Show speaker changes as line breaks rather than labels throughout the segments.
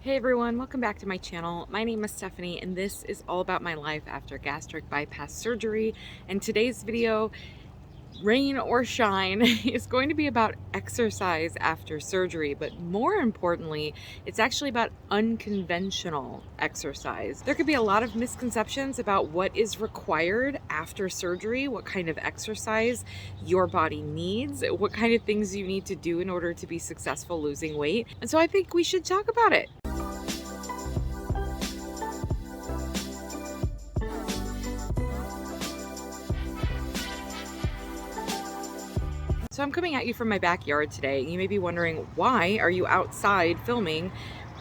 Hey everyone, welcome back to my channel. My name is Stephanie and this is all about my life after gastric bypass surgery. And today's video, rain or shine, is going to be about exercise after surgery, but more importantly, it's actually about unconventional exercise. There could be a lot of misconceptions about what is required after surgery, what kind of exercise your body needs, what kind of things you need to do in order to be successful losing weight. And so I think we should talk about it. So I'm coming at you from my backyard today. You may be wondering, why are you outside filming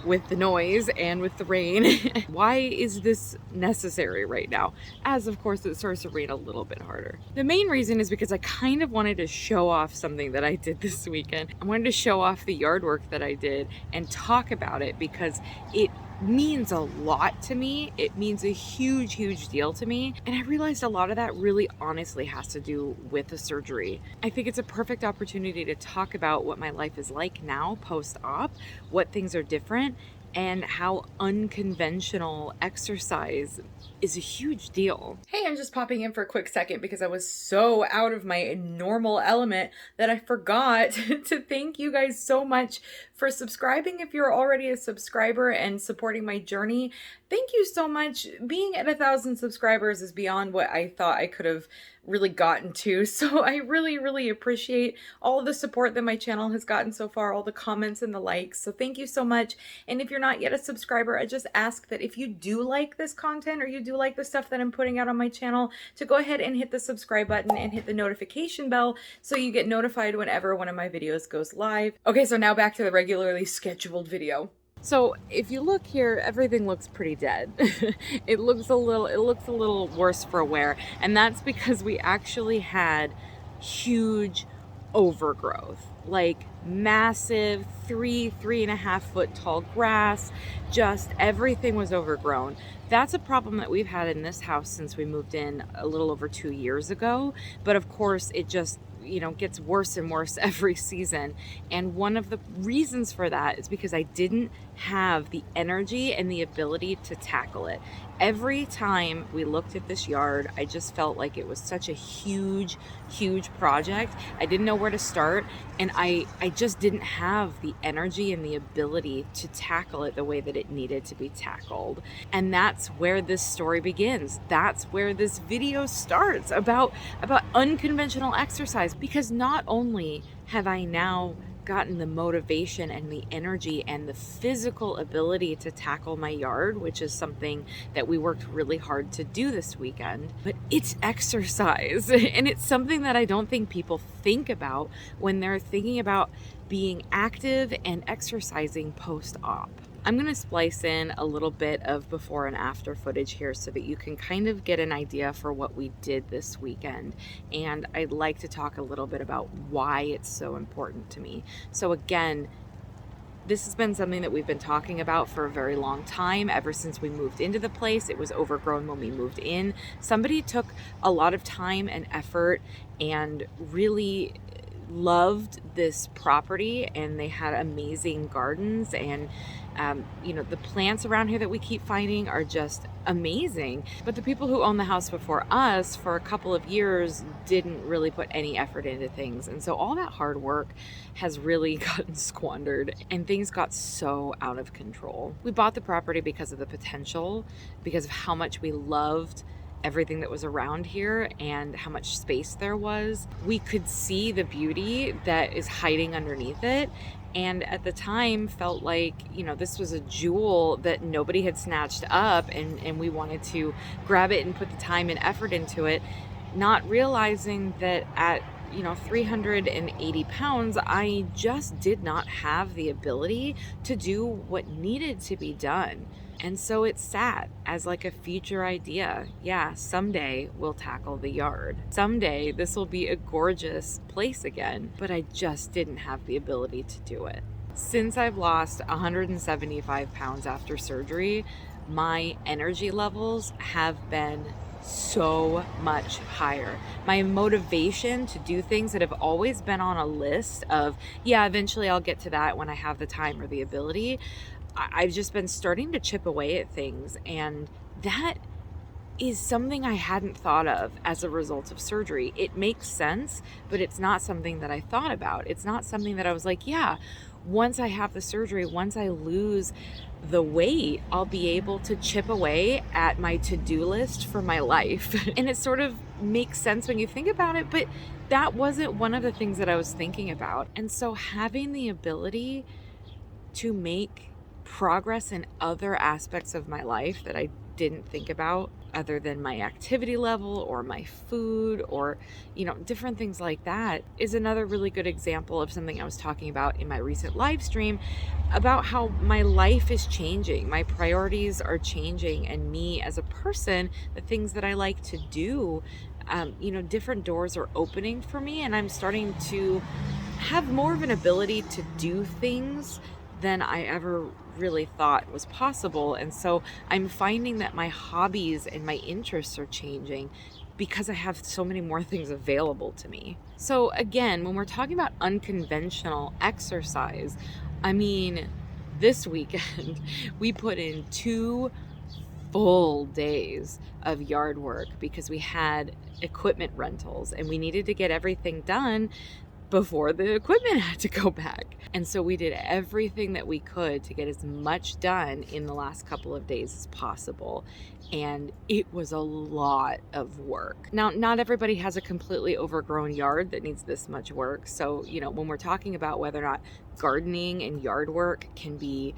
with the noise and with the rain? Why is this necessary right now? As of course it starts to rain a little bit harder. The main reason is because I kind of wanted to show off something that I did this weekend. I wanted to show off the yard work that I did and talk about it because it means a lot to me. It means a huge deal to me. And I realized a lot of that really honestly has to do with the surgery. I think it's a perfect opportunity to talk about what my life is like now post-op, what things are different, and how unconventional exercise is a huge deal. Hey, I'm just popping in for a quick second because I was so out of my normal element that I forgot to thank you guys so much for subscribing. If you're already a subscriber and supporting my journey, thank you so much. Being at 1,000 subscribers is beyond what I thought I could have really gotten to. So I really appreciate all the support that my channel has gotten so far, all the comments and the likes. So thank you so much. And if you're not yet a subscriber, I just ask that if you do like this content or you do like the stuff that I'm putting out on my channel, to go ahead and hit the subscribe button and hit the notification bell so you get notified whenever one of my videos goes live. Okay, so now back to the regularly scheduled video. So if you look here, everything looks pretty dead. It looks a little worse for wear, and that's because we actually had huge overgrowth, like massive 3.5 foot tall grass. Just everything was overgrown. That's a problem that we've had in this house since we moved in a little over 2 years ago. But of course it just, gets worse and worse every season. And one of the reasons for that is because I didn't have the energy and the ability to tackle it. Every time we looked at this yard, I just felt like it was such a huge project. I didn't know where to start, and I just didn't have the energy and the ability to tackle it the way that it needed to be tackled. And that's where this story begins. That's where this video starts, about unconventional exercise. Because not only have I now gotten the motivation and the energy and the physical ability to tackle my yard, which is something that we worked really hard to do this weekend, but it's exercise. And it's something that I don't think people think about when they're thinking about being active and exercising post-op. I'm going to splice in a little bit of before and after footage here so that you can kind of get an idea for what we did this weekend. And I'd like to talk a little bit about why it's so important to me. So again, this has been something that we've been talking about for a very long time. Ever since we moved into the place, it was overgrown when we moved in. Somebody took a lot of time and effort and really loved this property, and they had amazing gardens, and the plants around here that we keep finding are just amazing. But the people who owned the house before us for a couple of years didn't really put any effort into things, and so all that hard work has really gotten squandered, and things got so out of control. We bought the property because of the potential, because of how much we loved everything that was around here and how much space there was. We could see the beauty that is hiding underneath it, and at the time felt like, this was a jewel that nobody had snatched up, and we wanted to grab it and put the time and effort into it, not realizing that at 380 pounds, I just did not have the ability to do what needed to be done. And so it sat as like a future idea. Yeah, someday we'll tackle the yard. Someday this will be a gorgeous place again, but I just didn't have the ability to do it. Since I've lost 175 pounds after surgery, my energy levels have been so much higher. My motivation to do things that have always been on a list of, yeah, eventually I'll get to that when I have the time or the ability, I've just been starting to chip away at things, and that is something I hadn't thought of as a result of surgery. It makes sense, but it's not something that I thought about. It's not something that I was like, yeah, once I have the surgery, once I lose the weight, I'll be able to chip away at my to-do list for my life. And it sort of makes sense when you think about it, but that wasn't one of the things that I was thinking about. And so having the ability to make progress in other aspects of my life that I didn't think about, other than my activity level or my food or, different things like that, is another really good example of something I was talking about in my recent live stream about how my life is changing. My priorities are changing, and me as a person, the things that I like to do, different doors are opening for me, and I'm starting to have more of an ability to do things than I ever really thought was possible. And so I'm finding that my hobbies and my interests are changing because I have so many more things available to me. So again, when we're talking about unconventional exercise, I mean, this weekend we put in 2 full days of yard work because we had equipment rentals and we needed to get everything done before the equipment had to go back. And so we did everything that we could to get as much done in the last couple of days as possible. And it was a lot of work. Now, not everybody has a completely overgrown yard that needs this much work. So, when we're talking about whether or not gardening and yard work can be,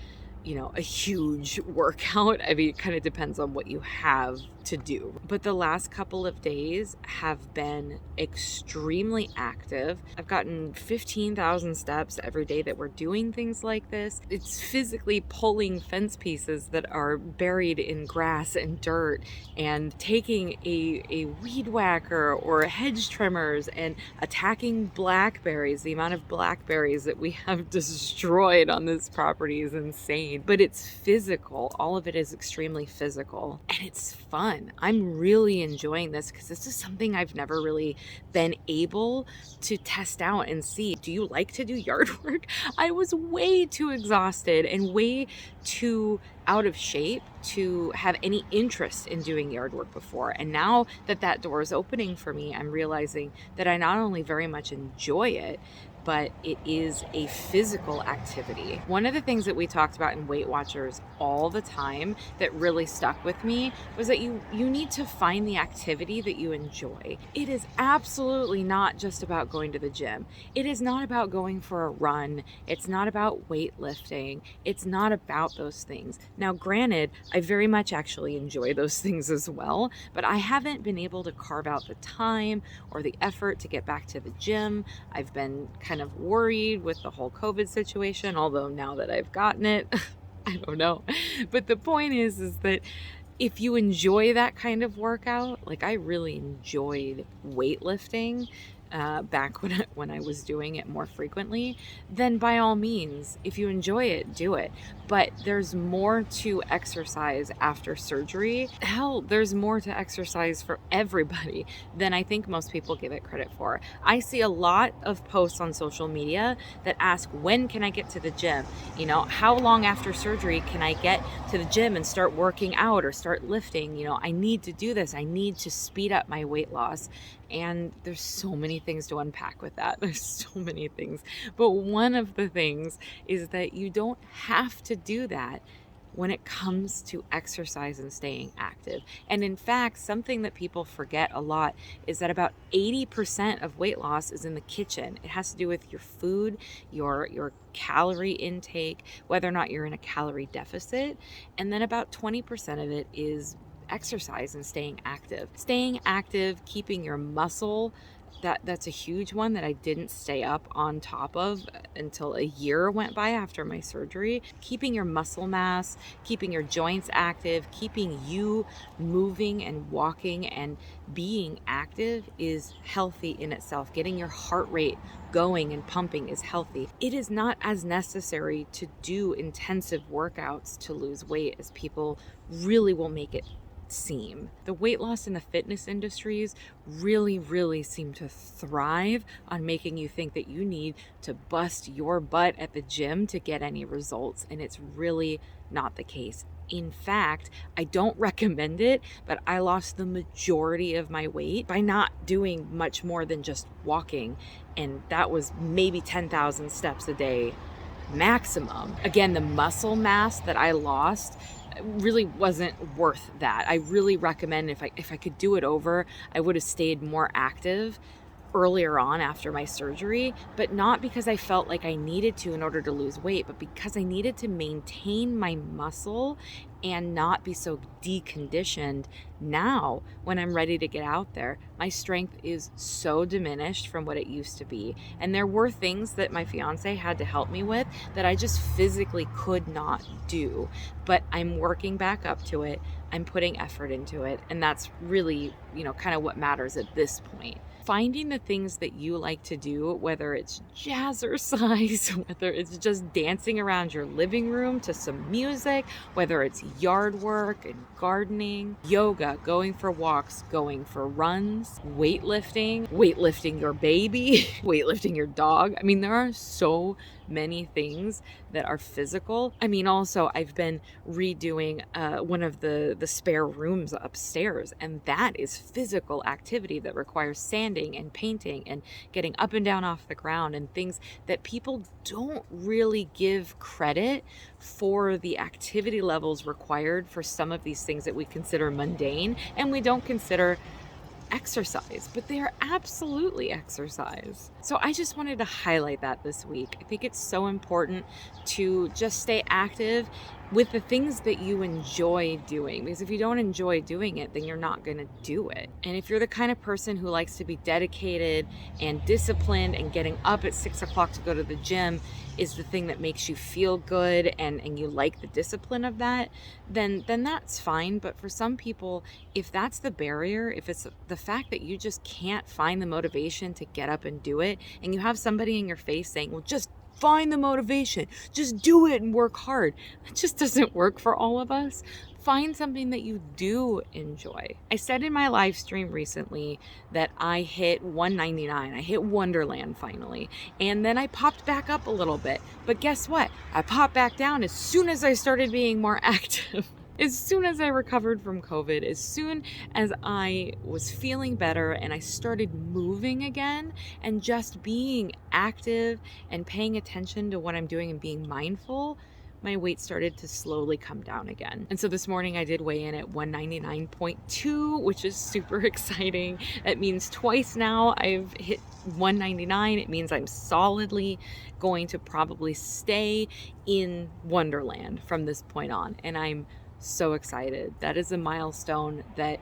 a huge workout, I mean, it kind of depends on what you have to do. But the last couple of days have been extremely active. I've gotten 15,000 steps every day that we're doing things like this. It's physically pulling fence pieces that are buried in grass and dirt, and taking a weed whacker or hedge trimmers and attacking blackberries. The amount of blackberries that we have destroyed on this property is insane. But it's physical. All of it is extremely physical, and it's fun. I'm really enjoying this because this is something I've never really been able to test out and see. Do you like to do yard work? I was way too exhausted and way too out of shape to have any interest in doing yard work before. And now that door is opening for me, I'm realizing that I not only very much enjoy it, but it is a physical activity. One of the things that we talked about in Weight Watchers all the time that really stuck with me was that you need to find the activity that you enjoy. It is absolutely not just about going to the gym. It is not about going for a run. It's not about weightlifting. It's not about those things. Now, granted, I very much actually enjoy those things as well, but I haven't been able to carve out the time or the effort to get back to the gym. I've been kind of worried with the whole COVID situation, although now that I've gotten it, I don't know. But the point is that if you enjoy that kind of workout, like I really enjoyed weightlifting back when I was doing it more frequently, then by all means, if you enjoy it, do it. But there's more to exercise after surgery. Hell, there's more to exercise for everybody than I think most people give it credit for. I see a lot of posts on social media that ask, when can I get to the gym? How long after surgery can I get to the gym and start working out or start lifting? I need to do this. I need to speed up my weight loss. And there's so many things to unpack with that. There's so many things. But one of the things is that you don't have to do that when it comes to exercise and staying active. And in fact, something that people forget a lot is that about 80% of weight loss is in the kitchen. It has to do with your food, your calorie intake, whether or not you're in a calorie deficit. And then about 20% of it is exercise and staying active. Staying active, keeping your muscle, that's a huge one that I didn't stay up on top of until a year went by after my surgery. Keeping your muscle mass, keeping your joints active, keeping you moving and walking and being active is healthy in itself. Getting your heart rate going and pumping is healthy. It is not as necessary to do intensive workouts to lose weight as people really will make it seem. The weight loss and the fitness industries really seem to thrive on making you think that you need to bust your butt at the gym to get any results, and it's really not the case. In fact, I don't recommend it, but I lost the majority of my weight by not doing much more than just walking, and that was maybe 10,000 steps a day maximum. Again, the muscle mass that I lost really wasn't worth that. I really recommend if I could do it over, I would have stayed more active earlier on after my surgery, but not because I felt like I needed to in order to lose weight, but because I needed to maintain my muscle and not be so deconditioned. Now, when I'm ready to get out there, my strength is so diminished from what it used to be. And there were things that my fiance had to help me with that I just physically could not do. But I'm working back up to it. I'm putting effort into it. And that's really, kind of what matters at this point. Finding the things that you like to do, whether it's jazzercise, whether it's just dancing around your living room to some music, whether it's yard work and gardening, yoga, going for walks, going for runs, weightlifting your baby, weightlifting your dog. I mean, there are so many things that are physical. I mean, also, I've been redoing one of the spare rooms upstairs, and that is physical activity that requires sanding and painting and getting up and down off the ground, and things that people don't really give credit for the activity levels required for some of these things that we consider mundane and we don't consider exercise, but they are absolutely exercise. So I just wanted to highlight that this week. I think it's so important to just stay active with the things that you enjoy doing, because if you don't enjoy doing it, then you're not going to do it. And if you're the kind of person who likes to be dedicated and disciplined, and getting up at 6 o'clock to go to the gym is the thing that makes you feel good, and you like the discipline of that, then that's fine. But for some people, if that's the barrier, if it's the fact that you just can't find the motivation to get up and do it, and you have somebody in your face saying, well, just find the motivation, just do it and work hard, that just doesn't work for all of us. Find something that you do enjoy. I said in my live stream recently that I hit 199. I hit Wonderland finally. And then I popped back up a little bit. But guess what? I popped back down as soon as I started being more active. As soon as I recovered from COVID, as soon as I was feeling better and I started moving again and just being active and paying attention to what I'm doing and being mindful, my weight started to slowly come down again. And so this morning I did weigh in at 199.2, which is super exciting. That means twice now I've hit 199. It means I'm solidly going to probably stay in Wonderland from this point on. And I'm so excited. That is a milestone that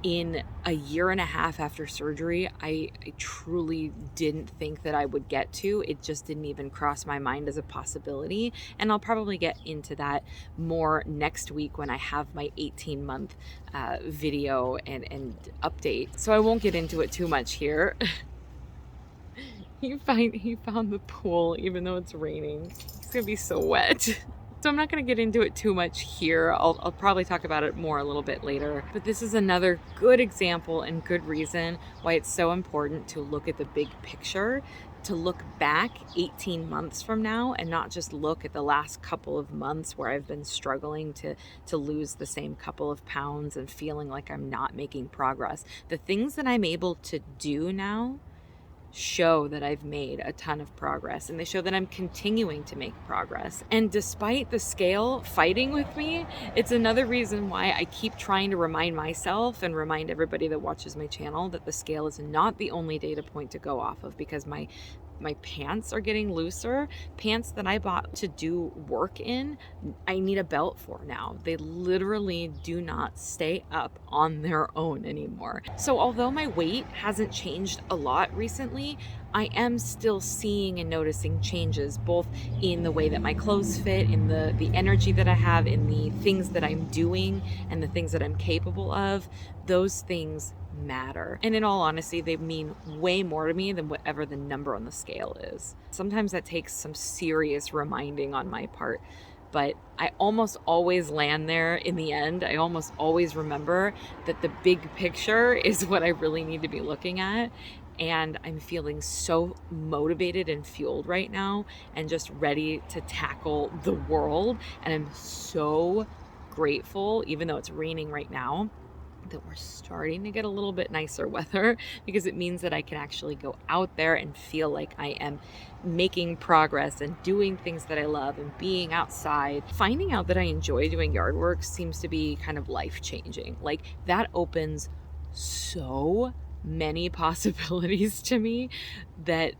in a year and a half after surgery, I truly didn't think that I would get to. It just didn't even cross my mind as a possibility. And I'll probably get into that more next week when I have my 18-month video and update. So I won't get into it too much here. He found the pool even though it's raining. It's gonna be so wet. So I'm not going to get into it too much here. I'll probably talk about it more a little bit later. But this is another good example and good reason why it's so important to look at the big picture, to look back 18 months from now and not just look at the last couple of months where I've been struggling to lose the same couple of pounds and feeling like I'm not making progress. The things that I'm able to do now show that I've made a ton of progress, and they show that I'm continuing to make progress. And despite the scale fighting with me, it's another reason why I keep trying to remind myself and remind everybody that watches my channel that the scale is not the only data point to go off of, because my pants are getting looser. Pants that I bought to do work in, I need a belt for now. They literally do not stay up on their own anymore. So although my weight hasn't changed a lot recently, I am still seeing and noticing changes, both in the way that my clothes fit, in the energy that I have, in the things that I'm doing and the things that I'm capable of. Those things matter. And in all honesty, they mean way more to me than whatever the number on the scale is. Sometimes that takes some serious reminding on my part. but I almost always land there in the end. I almost always remember that the big picture is what I really need to be looking at. And I'm feeling so motivated and fueled right now and just ready to tackle the world. And I'm so grateful, even though it's raining right now, that we're starting to get a little bit nicer weather, because it means that I can actually go out there and feel like I am making progress and doing things that I love and being outside. Finding out that I enjoy doing yard work seems to be kind of life-changing. Like, that opens so many possibilities to me that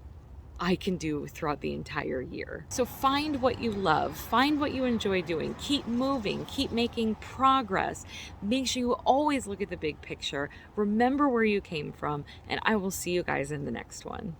I can do throughout the entire year. So find what you love, find what you enjoy doing, keep moving, keep making progress. Make sure you always look at the big picture, remember where you came from, and I will see you guys in the next one.